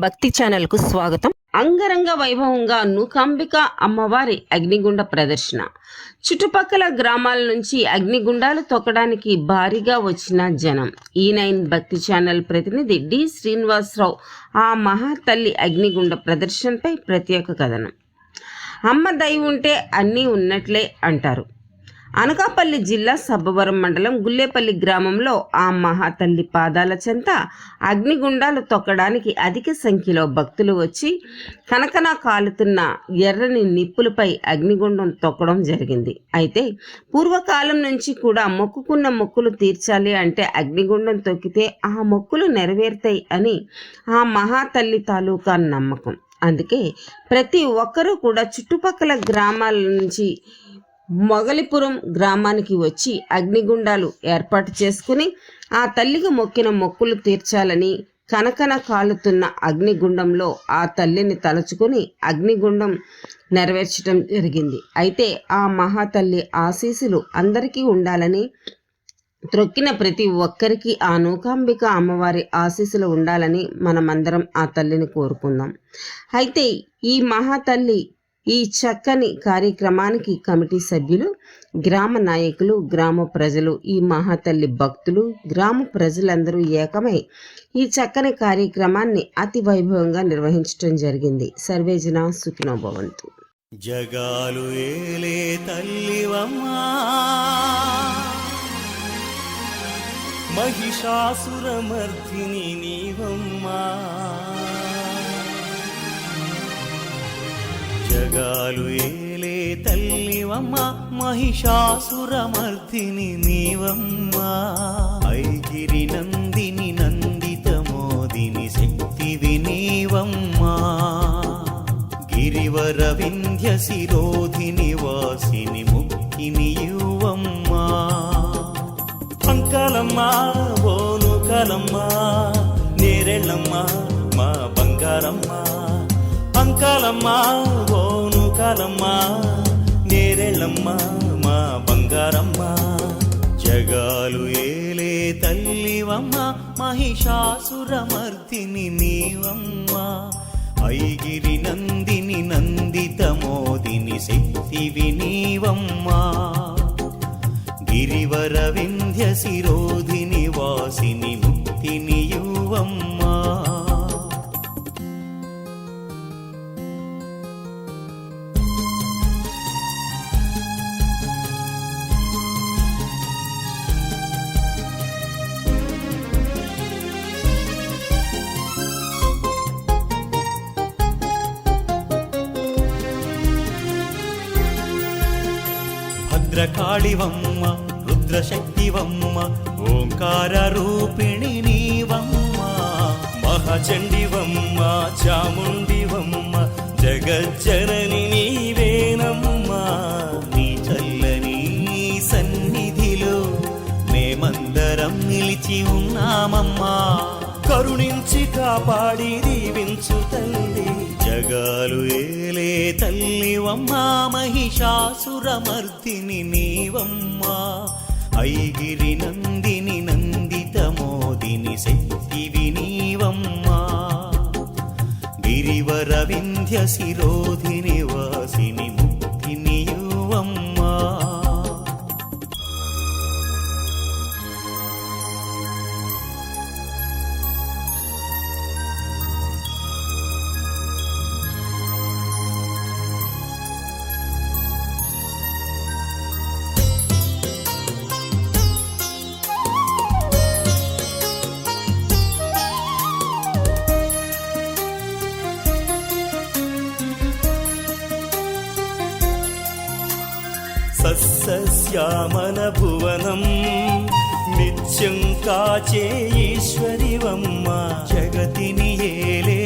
భక్తి ఛానల్ కు స్వాగతం. అంగరంగ వైభవంగా నూకాంబిక అమ్మవారి అగ్నిగుండ ప్రదర్శన. చుట్టుపక్కల గ్రామాల నుంచి అగ్నిగుండాలు తొక్కడానికి భారీగా వచ్చిన జనం. ఈ9 భక్తి ఛానల్ ప్రతినిధి డి శ్రీనివాసరావు ఆ మహాతల్లి అగ్నిగుండ ప్రదర్శనపై ప్రత్యేక కథనం. అమ్మ దయ ఉంటే అన్నీ ఉన్నట్లే అంటారు. అనకాపల్లి జిల్లా సబ్బవరం మండలం గుల్లేపల్లి గ్రామంలో ఆ మహాతల్లి పాదాల చెంత అగ్నిగుండాలు తొక్కడానికి అధిక సంఖ్యలో భక్తులు వచ్చి కనకన కాలుతున్న ఎర్రని నిప్పులపై అగ్నిగుండం తొక్కడం జరిగింది. అయితే పూర్వకాలం నుంచి కూడా మొక్కుకున్న మొక్కులు తీర్చాలి అంటే అగ్నిగుండం తొక్కితే ఆ మొక్కులు నెరవేరుతాయి అని ఆ మహాతల్లి తాలూకా నమ్మకం. అందుకే ప్రతి ఒక్కరూ కూడా చుట్టుపక్కల గ్రామాల నుంచి మొగలిపురం గ్రామానికి వచ్చి అగ్నిగుండాలు ఏర్పాటు చేసుకుని ఆ తల్లికి మొక్కిన మొక్కులు తీర్చాలని కనకన కాలుతున్న అగ్నిగుండంలో ఆ తల్లిని తలుచుకుని అగ్నిగుండం నెరవేర్చడం జరిగింది. అయితే ఆ మహాతల్లి ఆశీస్సులు అందరికీ ఉండాలని, త్రొక్కిన ప్రతి ఒక్కరికి ఆ నూకాంబిక అమ్మవారి ఆశీస్సులు ఉండాలని మనమందరం ఆ తల్లిని కోరుకుందాం. అయితే ఈ మహాతల్లి ఈ చక్కని కార్యక్రమానికి కమిటీ సభ్యులు, గ్రామ నాయకులు, గ్రామ ప్రజలు, ఈ మహాతల్లి భక్తులు, గ్రామ ప్రజలందరూ ఏకమై ఈ చక్కని కార్యక్రమాన్ని అతి వైభవంగా నిర్వహించడం జరిగింది. సర్వేజన సుఖినో భవంతు. జగాలు ఏలే తల్లివమ్మా, మహిషాసురమర్దిని నీవమ్మా. జగాలు ఏలే తల్లివమ్మా, మహిషాసురమర్దిని నీవమ్మా. ఐగిరి నందిని నందిత మోదిని శక్తివి నీవమ్మా. గిరివర వింధ్య శిరోధిని వాసిని ముక్తిని యువమ్మా. అంకాలమ్మా ఓనుకాలమ్మా, నేరెళ్ళమ్మా మా బంగారమ్మా. అంకాలమ్మా ఓనుకాలమ్మా, నేరెళ్ళమ్మా మా బంగారమ్మా. జగాలు ఏలే తల్లివమ్మా, మహిషాసురమర్దిని నీవమ్మా. ఐగిరి నందిని నందిత మోదిని శక్తివి నీవమ్మా. గిరివర వింధ్య శిరోధిని వాసిని ముక్తిని యువమ్మా. భద్రకాళివమ్మ, రుద్రశక్తివమ్మ, ఓంకార రూపిణి నీవమ్మ. మహాచండివమ్మ, చాముండివమ్మ, జగజ్జనని నీవేనమ్మా. నీ చల్లని సన్నిధిలో మేమందరం నిలిచి ఉన్నామమ్మా. కరుణించి కాపాడి దీవించు తల్లి. జగాలు ఏలే తల్లివమ్మా, మహిషాసురమర్దిని నీవమ్మా. ఐగిరి నందిని నందిత మోదిని శక్తివి నీవమ్మా. గిరివర వింధ్య శిరోధిని వాసిని ముక్తిని యువమ్మా. సస్యశ్యామల భువనం నిత్యం కాచే ఈశ్వరివమ్మ. జగతిని ఏలే